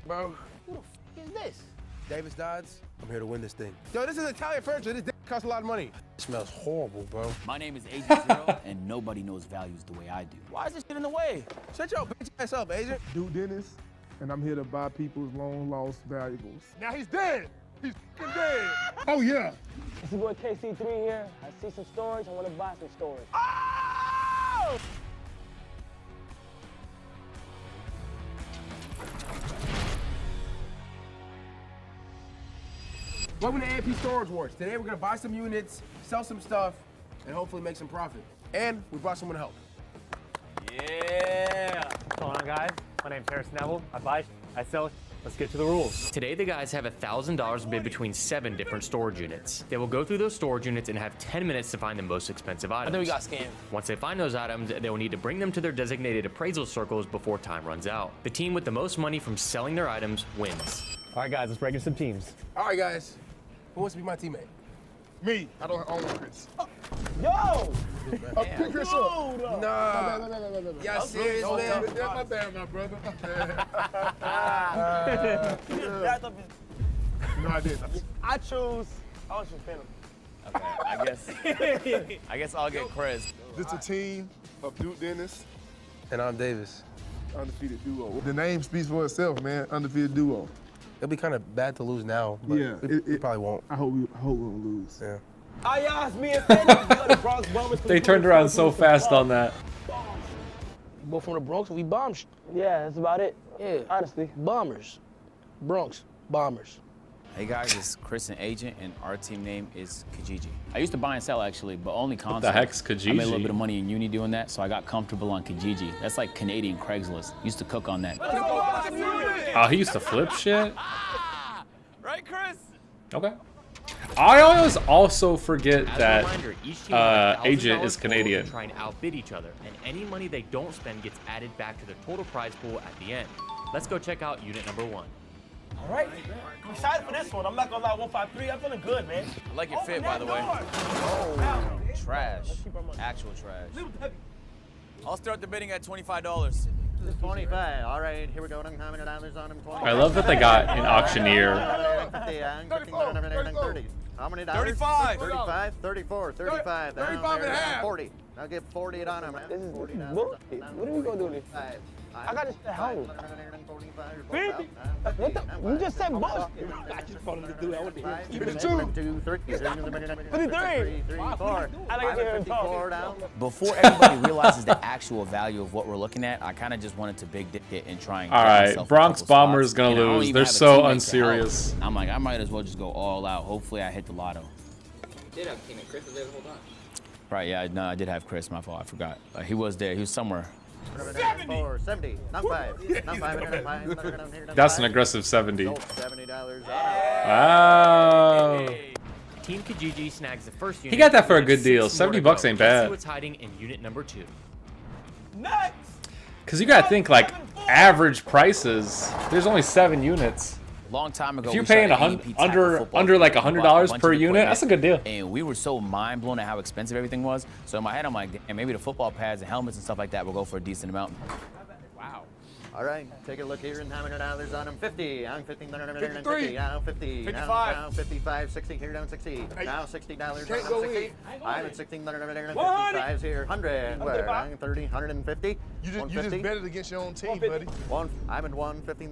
bro. Who the f is this? Davis Dodds. I'm here to win this thing. Yo, this is Italian furniture. This costs a lot of money. It smells horrible, bro. My name is Agent Zero, and nobody knows values the way I do. Why is this shit in the way? Shut your bitch ass up, Agent. Duke Dennis, and I'm here to buy people's long lost valuables. Now he's dead. He's f***ing dead. Oh yeah. It's your boy KC3 here. I see some storage. I want to buy some storage. Oh! Welcome to AMP Storage Wars. Today we're gonna buy some units, sell some stuff, and hopefully make some profit. And we brought someone to help. Yeah! What's going on, guys? My name's Harris Neville. I buy, I sell. Let's get to the rules. Today, the guys have $1,000 to bid between 7 different storage units. They will go through those storage units and have 10 minutes to find the most expensive items. I think we got scammed. Once they find those items, they will need to bring them to their designated appraisal circles before time runs out. The team with the most money from selling their items wins. All right, guys, let's break into some teams. All right, guys. Who wants to be my teammate? Me. I don't own Chris. Yo! Pick Chris up. Nah. No. Y'all serious, man? Yeah, my bad, my brother. No, I didn't. I choose Phantom. Okay, I guess I'll get Chris. This is a team of Duke Dennis, And I'm Davis. undefeated duo. The name speaks for itself, man. Undefeated duo. It'll be kind of bad to lose now, but Yeah, we probably won't. I hope we won't lose. Yeah. Ayaz, me and Phantom. The Bronx Bombers. They turned around so fast on that. Both from the Bronx, we bomb shit. Yeah, that's about it. Yeah, honestly, bombers. Bronx bombers. Hey guys, it's Chris and Agent, and our team name is Kijiji. I used to buy and sell actually, but only consoles. the heck's I made a little Kijiji? bit of money in uni doing that, so I got comfortable on Kijiji. That's like Canadian Craigslist. Used to cook on that. Oh, he used to flip shit? Right, Chris? Okay. I always also forget As a that reminder, each team has $1,000 Agent is total Canadian. to try and outbid each other, and any money they don't spend gets added back to the total prize pool at the end. Let's go check out unit number 1. All right. I'm excited for this one. I'm not gonna lie, 153. I'm feeling good, man. I like your fit, by the way. Trash. Actual trash. I'll start the bidding at $25. 25. All right, here we go. $100 on him. 20. I love that they got an auctioneer. 30. How many dollars? 35. 35, 34, 35. 35 and a half. 40. I'll give 40 on him. This is bullshit. What are we gonna do this? I got this at home. 50? What the? You just said bullshit. I just wanted to do that. What the hell? 52, 3, 53. 3, 4. I like to hear him talk. 54 down. Before everybody realizes the actual value of what we're looking at, I kind of just wanted to big dick it and try and All get right, myself a Bronx couple Bombers spots. gonna And I don't lose. even They're have a so teammate to help. unserious. I'm like, I might as well just go all out. Hopefully I hit the lotto. Did have a teammate. Chris was there the whole time. Right, yeah, no, I did have Chris, my fault, I forgot. He was there, he was somewhere. 70. Not 5. Not 5. That's an aggressive 70. $70. Wow. Team Kijiji snags the first unit. He got that for a and good deal. 6 more to 70 bucks go. ain't Let's bad. see what's hiding in unit number 2. Next. Because you gotta think, like, average prices, there's only 7 units. Long time ago, If you're we started paying AMP tackle football. under like We bought a $100 bunch per of unit, equipment, that's a good deal. And we were so mind blown at how expensive everything was. So in my head, I'm like, and maybe the football pads and helmets and stuff like that will go for a decent amount. Wow. All right, take a look here and $100 on him. 50. I'm 50. 53. Now 50. 55. Now 55. 60. Here down 60. Now $60. Can't on go 60. in. I'm at 60. 55 here. 100. Where? I'm 30. 150. You just 150. betted against your own team, buddy. I'm at 150.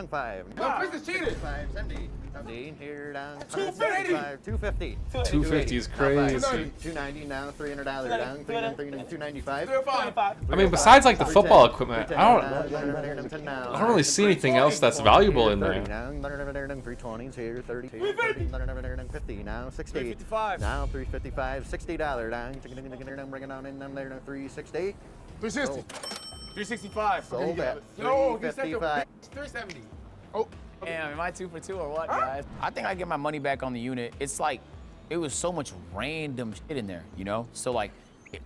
5. No, Chris is cheated. 70. 70. Here down. 250. 250. 250 is crazy. 290. Now $300 down. 295. 305. I mean, besides like the football equipment, I don't don't really see anything else that's valuable in there. 320s here, 30, 50, now 60, 355. now 355, $60 down, bring it on in them there, 360, 360. 365. sold at No, he said the 355. 370. Damn, am I 2 for 2 or what, guys? I think I get my money back on the unit. It's like, it was so much random shit in there, you know? So like,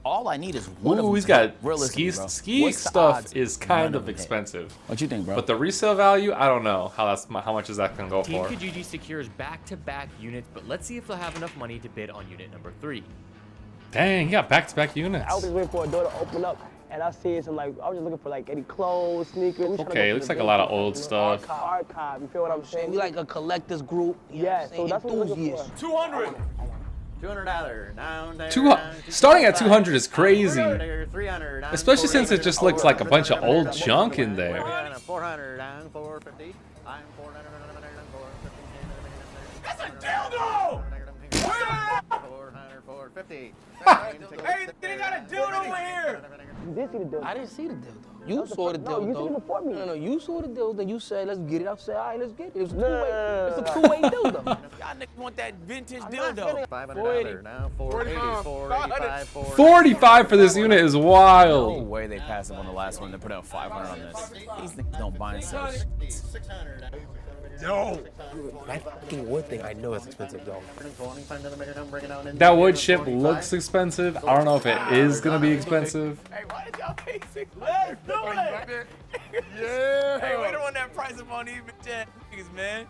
all I need is one of them. Ooh, he's got realistically, bro. ski What's the stuff odds is none kind of of them hit? expensive. What you think, bro? But the resale value, I don't know how much is that gonna go Team for. Kijiji secures back-to-back units, but let's see if they'll have enough money to bid on unit number 3. Dang, he got back-to-back units. I was just waiting for a door to open up. and I see some like I was just looking for like any clothes, sneakers. We tryna Okay, go looks to like the a lot of big old stuff. archive. You feel what I'm saying? We like a collector's group. You know what Yeah, I'm so saying? that's what we're looking Enthusiasts. for. 200. $200 down there. Starting at 200 is crazy. 300 down, Especially since it just looks like a bunch of old junk in there. 400 down, 450. I'm 400. That's a dildo! 400, 450. Hey, they got a dildo over here! You did see the deal. I didn't see the dildo. You saw the dildo. No, you seen it before me. No, you saw the dildo. You said, let's get it. I said, all right, let's get it. It's a No, no, two-way. no, It's no, a two-way dildo. Y'all niggas want that vintage not dildo. getting $500 now, 480, 485, 45 for this unit is No wild. way they passed up on the last one. They put out 500 on this. These niggas don't buy and sell shit. 600. No. That fucking wood thing, I know it's expensive, though. That wood chip looks expensive. I don't know if it is gonna be expensive. Hey, why did y'all pay 600? Let's do it! Yeah! Hey, we don't want that price up on these bitch niggas, man.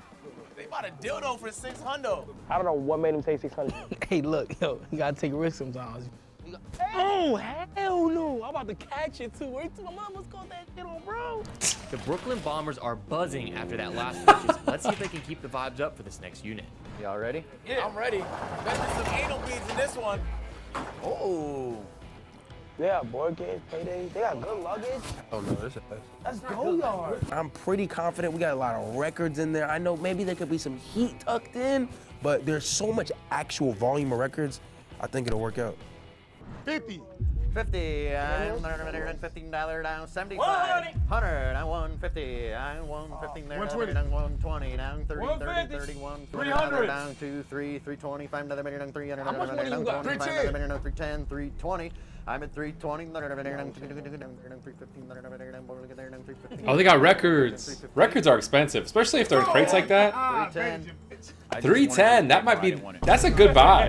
They bought a dildo for 600. I don't know what made him say 600. Hey, look, yo, you gotta take risks sometimes. Oh, hell no. I'm about to catch it, too. Wait till my mama's called that shit on, bro. The Brooklyn Bombers are buzzing after that last purchase. Let's see if they can keep the vibes up for this next unit. Y'all ready? Yeah, I'm ready. Bet there's some anal beads in this one. Oh. Yeah, board games, paydays. They got good luggage. Oh, no, this is Let's go, yard. I'm pretty confident we got a lot of records in there. I know maybe there could be some heat tucked in, but there's so much actual volume of records, I think it'll work out. 50. 50, I'm $15 down, 75, 100, I'm 150, I'm 115 there, 120. 120 down, 30, 30, 31, 300 down, 2, 3, 325, another minute down, 300, How much money you got? 310, 320. I'm at 320. Oh, they got records. Records are expensive, especially if they're in crates like that. 310. 310. That might be. That's a good buy.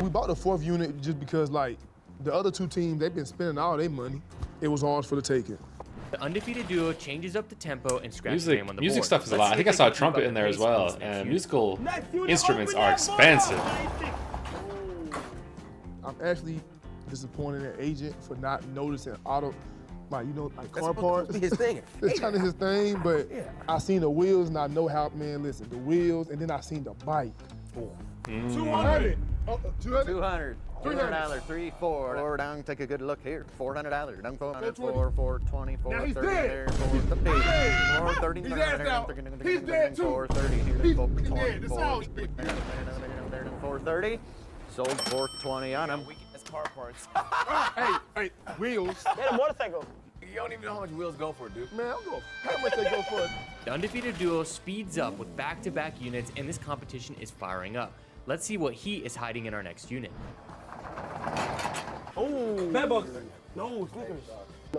We bought the 4th unit just because, like, the other 2 teams, they've been spending all their money. It was ours for the taking. The undefeated duo changes up the tempo and scratches the name on the Music board. stuff is a Let's lot. see I think if I saw they a can keep trumpet up in the there as pace on well. this next And unit. musical instruments are expensive. I'm actually disappointed in Agent for not noticing auto, like, you know, like That's car supposed parts. to be his thing. It's kind of his thing, but I seen the wheels and I know how, man, listen, the wheels, and then I seen the bike. 200. Oh, 200? 200. $300, 3, 4. 4 down, take a good look here. $400, down 400, 4, 420, 430 there, 450, 430. He's ass out. He's dead too. 430 here, He's 420, dead. This house. 430. Sold 420 on him. Weak ass car parts. Hey, wheels. They had a motorcycle. You don't even know how much wheels go for, dude. Man, I'm going. How much they go for? The undefeated duo speeds up with back-to-back units, and this competition is firing up. Let's see what heat is hiding in our next unit. Oh. Bad bugs. No, sneakers.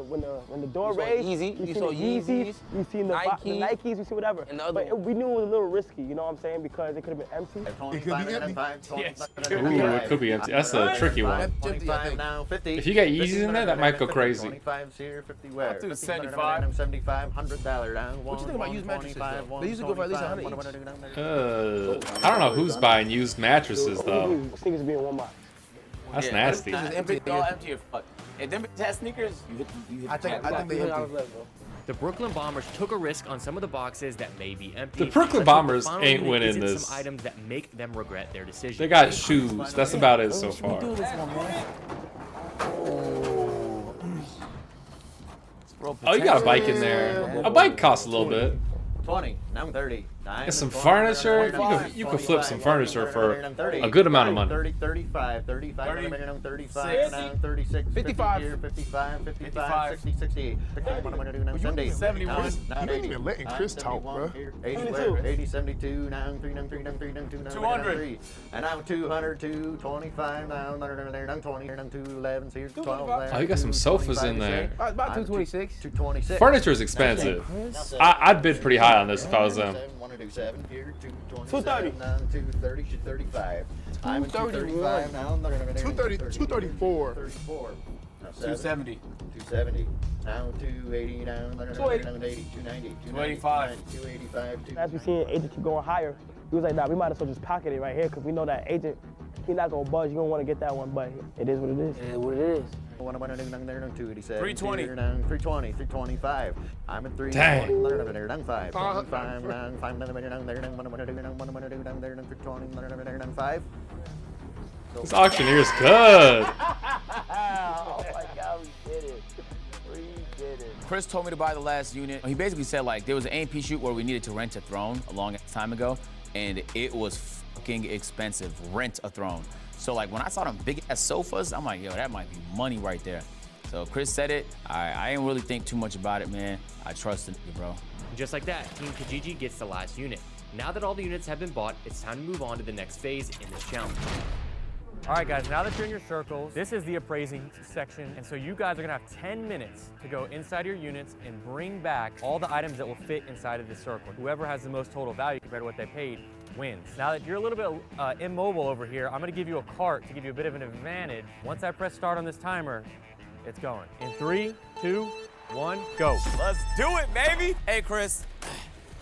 When the door You saw raised, Yeezy, you you seen saw the Yeezys, Yeezys, you seen the Nikes, you see whatever. And the other but one. we knew it was a little risky, you know what I'm saying? Because it could have been empty. It could be empty. Ooh, it could be empty. That's a tricky one. 25 now, 50. If you get Yeezys in there, that might go crazy. 25's here, 50 where? I'll do 75. 75, $100 down. What you think about used mattresses, though? They usually go for at least 100 each. I don't know who's buying used mattresses though. Sneakers being one box. That's nasty. It's all empty as fuck. If them bitches had sneakers, you hit I think they empty. The Brooklyn Bombers took a risk on some of the boxes that may be empty. The Brooklyn Let's hope Bombers the final ain't unit winning isn't this. Some items that make them regret their decision. They got shoes. That's about it so far. Oh, you got a bike in there. A bike costs a little bit. 20, now 30. Get some furniture. You could flip some furniture for a good amount of money. 30, 35, 35, 35, now 36, 55. 55, 55, 60, 60, 70, 71. You ain't even letting Chris talk, bro. 80, 72, now 3, 200. And now 200, 225, now 20, 211, here's 12. Oh, you got some sofas in there. About 226. 226. Furniture is expensive. I'd bid pretty high on this if I was them. 127 here, 230. 230, 235. I'm at 235 now. 230, 234. 34. 270. 270. Now 280 down. 280. 290. 285. 285. As we seen Agent keep going higher, he was like, nah, we might as well just pocket it right here because we know that Agent, he not gonna budge. You don't want to get that one, but it is what it is. It is what it is. 287. 320. 320. 325. I'm at 3. Dang. 5. 5. This auctioneer's good. Oh my God, we did it. We did it. Chris told me to buy the last unit. He basically said like there was an AMP shoot where we needed to rent a throne a long time ago, and it was fucking expensive. Rent a throne. So like when I saw them big ass sofas, I'm like, yo, that might be money right there. So Chris said it. I didn't really think too much about it, man. I trust it, bro. Just like that, Team Kijiji gets the last unit. Now that all the units have been bought, it's time to move on to the next phase in this challenge. All right, guys, now that you're in your circles, this is the appraising section. And so you guys are gonna have 10 minutes to go inside your units and bring back all the items that will fit inside of this circle. Whoever has the most total value compared to what they paid wins. Now that you're a little bit immobile over here, I'm gonna give you a cart to give you a bit of an advantage. Once I press start on this timer, it's going. In 3, 2, 1, go. Let's do it, baby. Hey, Chris.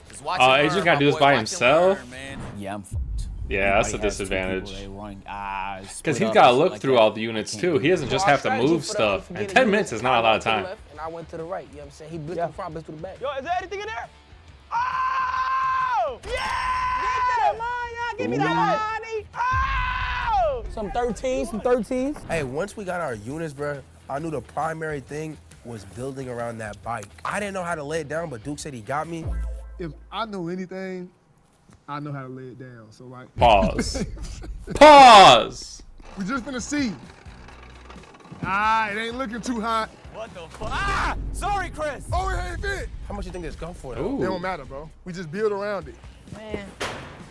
Just watch Agent gotta do this by himself? Yeah, I'm fucked. Yeah, that's a Everybody has two disadvantage. people, they run, Because split he's up got to and look shit like through that. all the units too. He doesn't just So our have to strategy move for the- stuff. for And getting 10 units, minutes is not a I lot of went to the time. left And I went to the right, you know what I'm saying? He blitzed the front, blitzed through the back. Yo, is there anything in there? Oh! Yeah! Give me that money! Oh! Some 13s, some 13s. Hey, once we got our units, bro, I knew the primary thing was building around that bike. I didn't know how to lay it down, but Duke said he got me. If I know anything, I know how to lay it down. So like, Pause. Pause. we just finna see. It ain't looking too hot. What the fuck? Ah! Sorry, Chris. Oh, it ain't fit. How much you think this go for, though? Ooh. It don't matter, bro. We just build around it. Man.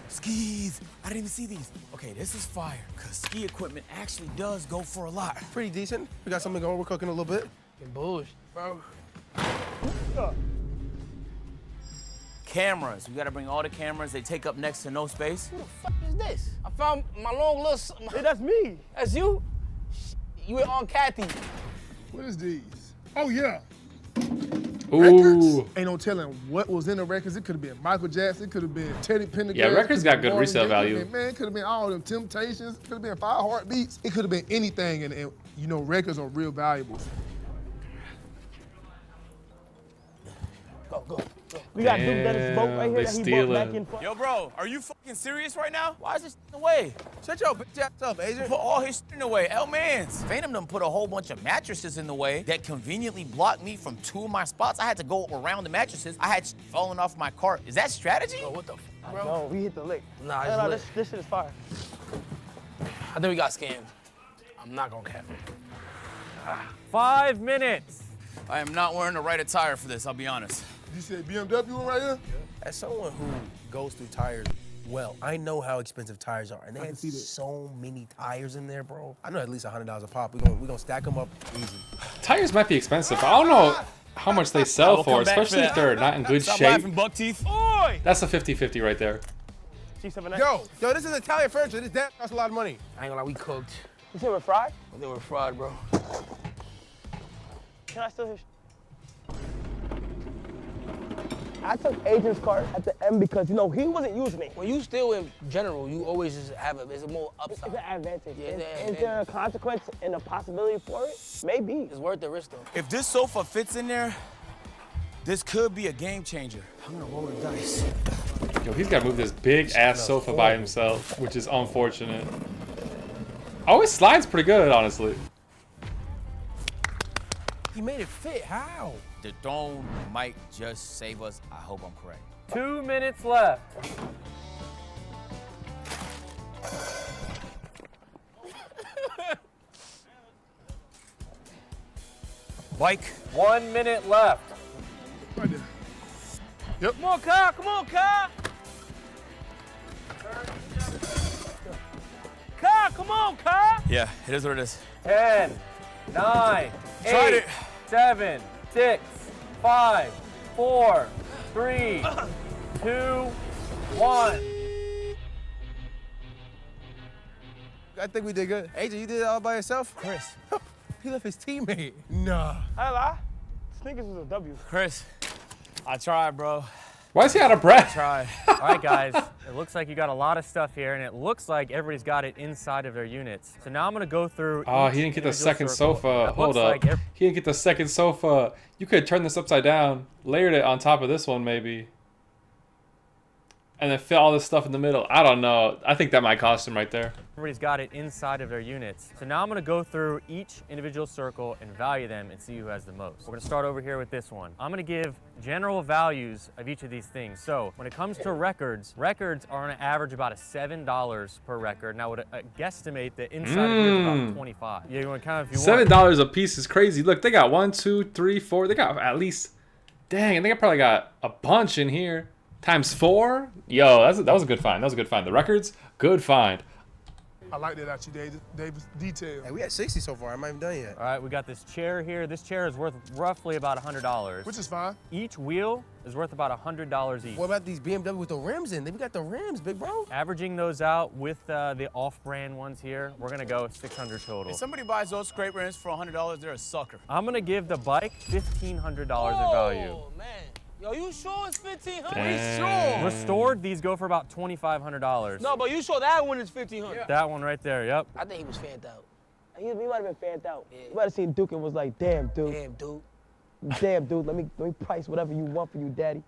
Skis. I didn't even see these. Okay, this is fire, because ski equipment actually does go for a lot. Pretty decent. We got something going. We're cooking a little bit. Bullshit, bro. Cameras. We got to bring all the cameras. They take up next to no space. Who the fuck is this? I found my long little. Hey, that's me. That's you? You were on Kathy. What is these? Oh yeah. Ooh. Records. Ain't no telling what was in the records. It could have been Michael Jackson. It could have been Teddy Pendergrass. Yeah, records got good Martin resale Gaye, value. Man, it could have been all them Temptations. It could have been 5 Heartbeats. It could have been anything. And you know, records are real valuable. Go, go, go. We got Duke Dennis' boat right here Damn, that he they bought back stealing. in front. Yo, bro, are you fucking serious right now? Why is this in the way? Shut your bitch ass up, Agent. Put all his shit in the way. L-Mans. Phantom done put a whole bunch of mattresses in the way that conveniently blocked me from 2 of my spots. I had to go around the mattresses. I had shit falling off my cart. Is that strategy? Bro, what the fuck, bro? No, we hit the lick. Nah, No, it's lit. this shit is fire. I think we got scammed. I'm not gonna cap it. 5 minutes. I am not wearing the right attire for this, I'll be honest. You said BMW one right here? As someone who goes through tires well, I know how expensive tires are. And they I had can see that. so many tires in there, bro. I know at least $100 a pop. We gonna stack them up easy. Tires might be expensive. I don't know how much they sell will for, come back for especially if that. they're not in good Stop shape. laughing, buck teeth. Oi! That's a 50-50 right there. G79. Yo, this is Italian furniture. This damn costs a lot of money. I ain't gonna lie, we cooked. You said we're fried? But they were fried, bro. Can I still hear? I took Agent's card at the end because, you know, he wasn't using it. When you still in general, you always just have it's a more It's upside. an advantage. Yeah, it's an Is there a consequence and a possibility for it? Maybe. It's worth the risk though. If this sofa fits in there, this could be a game changer. I'm gonna roll the dice. Yo, he's got to move this big ass sofa by himself, which is unfortunate. Oh, it slides pretty good, honestly. He made it fit. How? The throne might just save us. I hope I'm correct. 2 minutes left. Bike. 1 minute left. Right there. Come on, Kyle. Come on, Kyle. Kyle, come on, Kyle. Yeah, it is what it is. 10, 9, Tried 8, it. 7, 6, 5, 4, 3, 2, 1. I think we did good. Agent, you did it all by yourself? Chris. He left his teammate. Nah. I lie. Sneakers was a W. Chris, I tried, bro. Why is he out of breath? Try. All right, guys. It looks like you got a lot of stuff here, and it looks like everybody's got it inside of their units. So now I'm gonna go through. Oh, each he didn't get the individual second circle. sofa. It Hold looks up. like He didn't get the second sofa. You could have turned this upside down, layered it on top of this one maybe, and then fit all this stuff in the middle. I don't know. I think that might cost him right there. Everybody's got it inside of their units. So now I'm gonna go through each individual circle and value them and see who has the most. We're gonna start over here with this one. I'm gonna give general values of each of these things. So when it comes to records, records are on an average about $7 per record. Now I would guesstimate that inside of here is about 25. Yeah, you wanna count if you want. $7 a piece is crazy. Look, they got 1, 2, 3, 4. They got at least, dang, I think I probably got a bunch in here. Times 4? Yo, that was a good find. That was a good find. The records, good find. I like that out you, Davis. Detail. Hey, we had 60 so far. I'm not even done yet. All right, we got this chair here. This chair is worth roughly about $100. Which is fine. Each wheel is worth about $100 each. What about these BMW with the rims in? They got the rims, big bro. Averaging those out with the off-brand ones here, we're gonna go 600 total. If somebody buys those scrape rims for $100, they're a sucker. I'm gonna give the bike $1,500 in value. Oh, man. Yo, you sure it's $1,500? Dang. Restored, these go for about $2,500. No, but you sure that one is $1,500? That one right there, yep. I think he was fanned out. He might have been fanned out. Yeah. You might have seen Duke and was like, damn, dude. Damn, dude. Damn, dude, let me price whatever you want for you, daddy.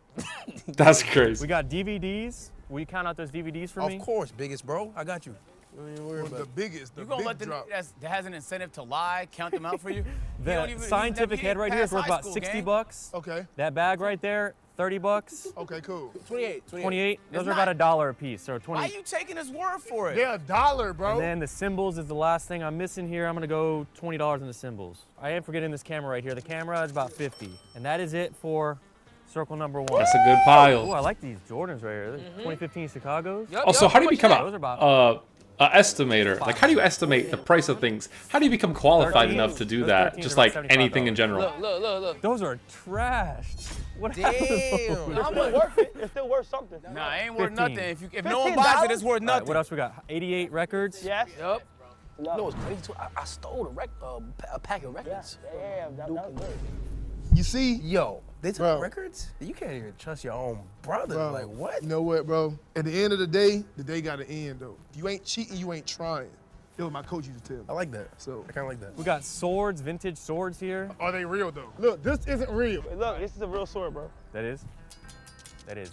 That's crazy. We got DVDs. Will you count out those DVDs for me? Of course, biggest bro. I got you. Don't even worry about The it. biggest, the You gonna big let the drop. nigga that has an incentive to lie count them out for you? The scientific head right here is worth about 60 bucks. Okay. That bag right there, 30 bucks. Okay, cool. 28. 28. Those It's are about $1 a piece. So Why 20. are you taking his word for it? They're $1, bro. And then the symbols is the last thing I'm missing here. I'm gonna go $20 in the symbols. I am forgetting this camera right here. The camera is about 50. And that is it for circle number 1. That's a good Oh, pile. I like these Jordans right here. 2015 Chicago's. Yup, Also, yup, how do you much become that? Those are about an estimator? Like, how do you estimate the price of things? How do you become qualified 13. enough to do Those that? 13s Just are like about anything in $75. general. Look. Those are trashed. What happened to those? Damn. It's still worth it. It's still worth something. Nah, it ain't worth 15. nothing. If no one buys it, it's worth All right, nothing. what else we got? 88 records. Yes. Yup. No. You know what's crazy too? I stole a pack of records. Yeah, that was good. You see, Yo, they took Bro. records? You can't even trust your own brother. bro, Like, what? You know what, bro? At the end of the day got to end, though. You ain't cheating, you ain't trying. That was my coach used to tell me. I like that. So, I kind of like that. We got swords, vintage swords here. are they real, though? Look, this isn't real. Hey, look, this is a real sword, bro. That is.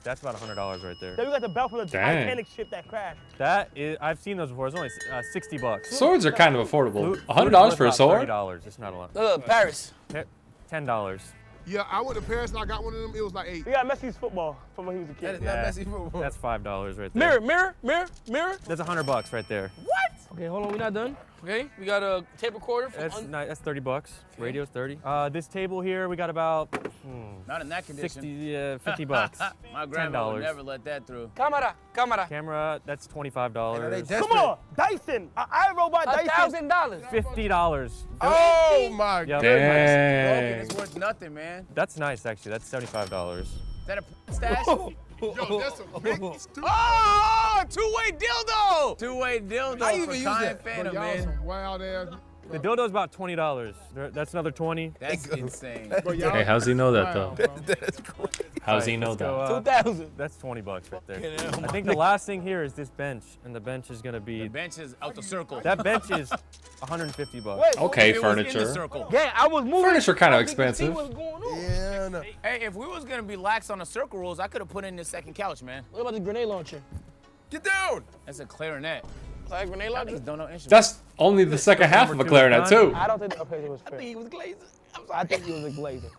That's about $100 right there. Then we got the belt from the Dang. Titanic ship that crashed. That is. I've seen those before. It's only 60 bucks. Swords are kind of affordable. Flute- $100 flute for a is sword? about $30. It's not a lot. Look, Paris. $10. Yeah, I went to Paris and I got one of them. It was like 8. We got Messi's football from when he was a That kid. is not messy football. That's $5 right there. Mirror. That's $100 right there. Okay, hold on, we're not done. Okay, we got a tape recorder. That's 30 bucks. Radio's 30. This table here, we got about Not in that condition. 50 bucks. My grandma would $10. never let that through. Camera. Camera, that's Are they $25. desperate? Come on, Dyson. I robot Dyson. $1,000. $50. Oh, my Yep. God. Broken, Dang. it's worth nothing, man. That's nice, actually. That's $75. Is that a stash? Yo, that's a big stupid. Oh, two-way dildo! Two-way dildo How you for even use Kai that? and Bro, Phantom, y'all man. some wild ass. The dildo's about $20. That's another 20. That's insane. Bro, y'all Hey, how's he know that, though? wild, bro. That's crazy. How's he know Let's go, that? 2,000. That's 20 bucks right there. Fucking hell, I think the last thing here is this bench, and the bench is gonna be. The bench is out the circle. That bench is 150 bucks. Wait, Okay, If it was in the furniture. circle. yeah, I was moving. Furniture kind of I didn't see expensive. what's going on. Yeah, no. Hey, if we was gonna be lax on the circle rules, I could have put in this second couch, man. What about the grenade launcher? Get down. That's a clarinet. Like grenade launcher? Niggas don't know instruments. That's only the second half of a Number two clarinet, is done. too. I don't think the appraiser was I fair. think he was glazing. I think he was a glazer.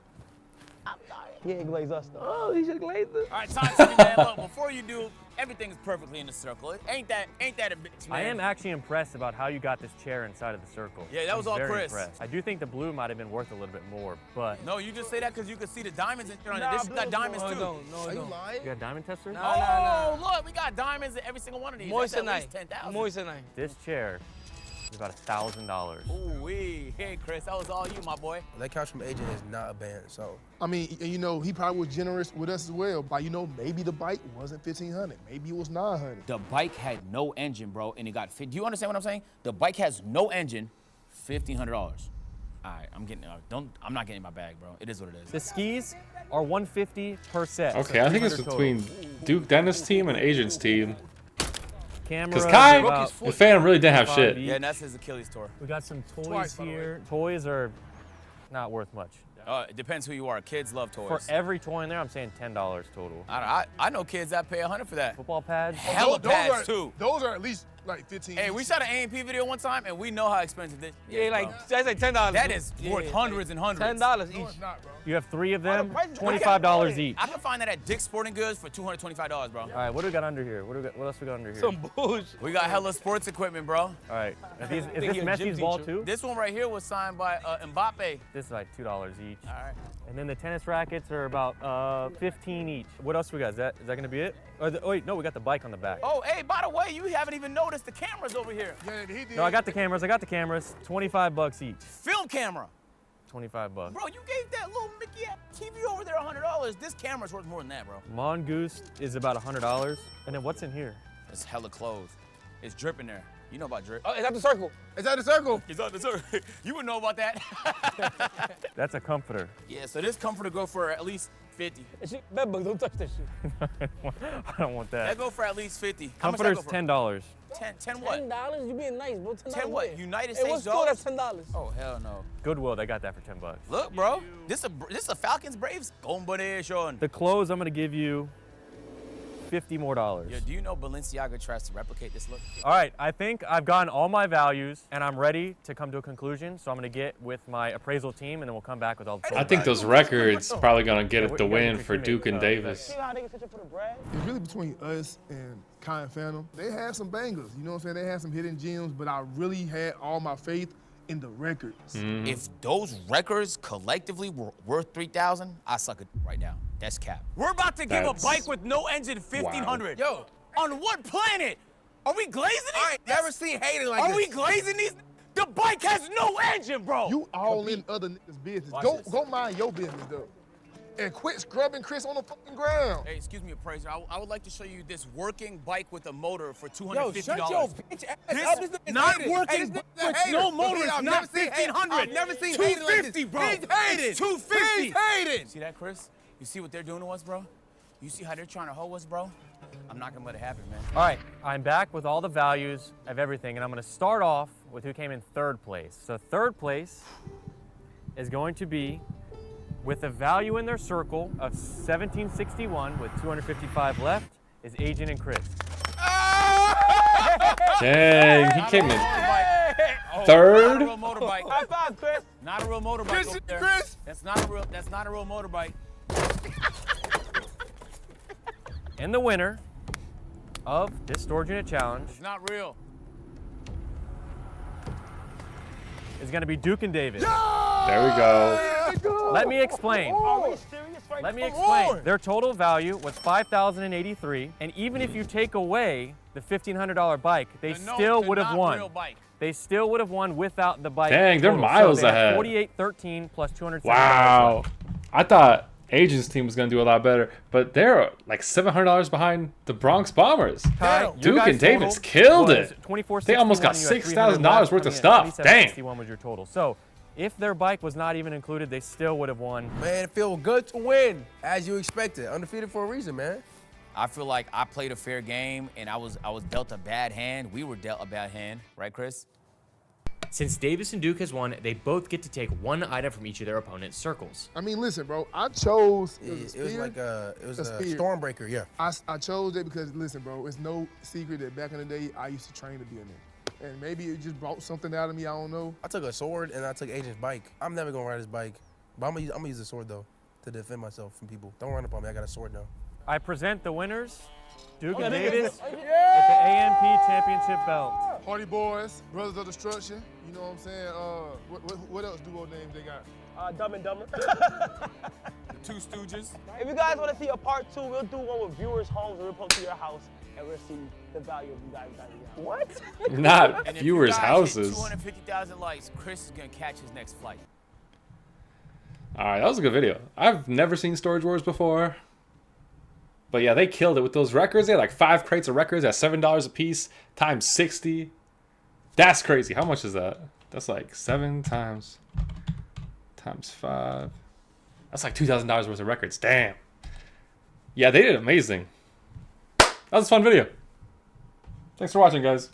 He ain't glaze us though. Oh, he should glaze it. All right, time to man. Look, before you do, everything's perfectly in the circle. Ain't that a bitch, man? I am actually impressed about how you got this chair inside of the circle. Yeah, that was all very Chris. Impressed. I do think the blue might have been worth a little bit more, but No, you just say that because you could see the diamonds in here on it. This got diamonds too. No, Are you don't. lying? you got a diamond tester? Oh, look, we got diamonds in every single one of these. That's at least Moissanite. 10,000. Moissanite. This chair is about $1,000. Ooh wee. Hey, Chris, that was all you, my boy. That couch from Agent is not a band, so. I mean, and you know, he probably was generous with us as well. But you know, maybe the bike wasn't 1,500. Maybe it was 900. The bike had no engine, bro, and it got fit. Do you understand what I'm saying? The bike has no engine, $1,500. All right, I'm getting. I'm not getting my bag, bro. It is what it is. The skis are $150 per set. Okay, so I think it's 300 total. between Duke Dennis team and Agents team. Camera. Because Kai about and Phantom really didn't have 5 shit. each. Yeah, and that's his Achilles tour. We got some toys Twice, by the way. here. Toys are not worth much. It depends who you are. Kids love toys. For every toy in there, I'm saying $10 total. I know kids that pay $100 for that. Football pads. Hella Those pads are, too. Those are at least like 15. Hey, we shot an A&P video one time, and we know how expensive this. Yeah, is, like bro. that's like $10. That is worth hundreds and hundreds. $10 No, each. it's not, bro. You have 3 of them, price is $25 each. I can find that at Dick's Sporting Goods for $225, bro. All right, what do we got under here? What else we got under here? Some bullshit. We got hella sports equipment, bro. All right, is Think this you're a gym Messi's ball teacher. too? This one right here was signed by Mbappe. This is like $2 each. All right. And then the tennis rackets are about 15 each. What else we got? Is that gonna be it? Oh wait, no, we got the bike on the back. Oh, hey, by the way, you haven't even noticed the cameras over here. Yeah, he did. No, I got the cameras. 25 bucks each. Film camera. 25 bucks. Bro, you gave that little Mickey TV over there $100. This camera's worth more than that, bro. Mongoose is about $100. And then what's in here? It's hella clothes. It's dripping there. You know about drip. Oh, is that the circle? Is that the circle? It's on the circle. You would know about that. That's a comforter. Yeah, so this comforter go for at least 50. That shit, bedbugs, don't touch that shit. I don't want That that. go for at least 50. How much that Comforter's go for? $10. 10 what? $10? You being nice, bro. $10. 10 what? where? United Hey, what States store dollars? that's $10? Oh, hell no. Goodwill, they got that for 10 bucks. Look, bro. This a Falcons Braves combination. The clothes, I'm gonna give you $50 more. Yeah, do you know Balenciaga tries to replicate this look? All right, I think I've gotten all my values and I'm ready to come to a conclusion. So I'm gonna get with my appraisal team and then we'll come back with all the I think those records probably gonna get it the you gotta win get for your Duke and teammate, Davis. See how they get such a for the bread? It's really between us and Kai and Phantom. They had some bangers, you know what I'm saying? They had some hidden gems, but I really had all my faith in the records. If those records collectively were worth 3,000, I suck it right now. That's cap. We're about to give That's- a bike with no engine 1,500. Yo, on what planet? Are we glazing these? I never seen hating like this. Are we glazing these? The bike has no engine, bro. You all in other niggas' business. Watch Go this. go mind your business, though. And quit scrubbing Chris on the fucking ground. Hey, excuse me, appraiser. I would like to show you this working bike with a motor for $250. Yo, shut your bitch ass up. This This nigga's not hating. working Hey, this bike nigga's a with hater. no motor is I've not never seen hate. 1,500. I've never seen hating like 250, this. bro. He's hating. 250. He's hating. See that, Chris? You see what they're doing to us, bro? You see how they're trying to hoe us, bro? I'm not gonna let it happen, man. All right, I'm back with all the values of everything, and I'm gonna start off with who came in 3rd place. So 3rd place is going to be with a value in their circle of 1761 with 255 left is Agent and Chris. Dang, he came in Oh, third. Not a real motorbike. High five, Chris. Not a real motorbike over there. Chris. That's not a real motorbike. And the winner of this storage unit challenge It's not real. is gonna be Duke and Davis. There we go. Let me explain. Are we serious right Let me now? explain. Their total value was $5,083, and even if you take away the $1,500 bike, they still would have won. Real bike. They still would have won without the bike. Dang, they're total. miles so they had ahead. 4813 plus 270. Wow. I thought Agents team was gonna do a lot better, but they're like $700 behind the Bronx Bombers. Duke and Davis killed it. They almost got $6,000 worth of stuff. Dang. 2761 was your total. So if their bike was not even included, they still would have won. Man, it feels good to win, as you expected. Undefeated for a reason, man. I feel like I played a fair game and I was dealt a bad hand. We were dealt a bad hand, right, Chris? Since Davis and Duke has won, they both get to take one item from each of their opponent's circles. I mean, listen, bro. I chose. It was spear. like a spear. Stormbreaker, yeah. I chose it because, listen, bro, it's no secret that back in the day, I used to train to be a nigga. And maybe it just brought something out of me, I don't know. I took a sword and I took Agent's bike. I'm never gonna ride his bike, but I'm gonna use a sword though to defend myself from people. Don't run up on me. I got a sword now. I present the winners, Duke and Davis, with the AMP championship belt. Hardy Boys, Brothers of Destruction. You know what I'm saying? What else duo names they got? Dumb and Dumber. Two Stooges. If you guys want to see a part 2, we'll do one with viewers' homes. We'll come to your house and we'll see the value of you guys. What? Not And if viewers' you guys houses. hit 250,000 likes, Chris is gonna catch his next flight. All right, that was a good video. I've never seen Storage Wars before. But yeah, they killed it with those records. They had like 5 crates of records at $7 a piece times 60. That's crazy. How much is that? That's like 7 times times 5. That's like $2,000 worth of records. Damn. Yeah, they did amazing. That was a fun video. Thanks for watching, guys.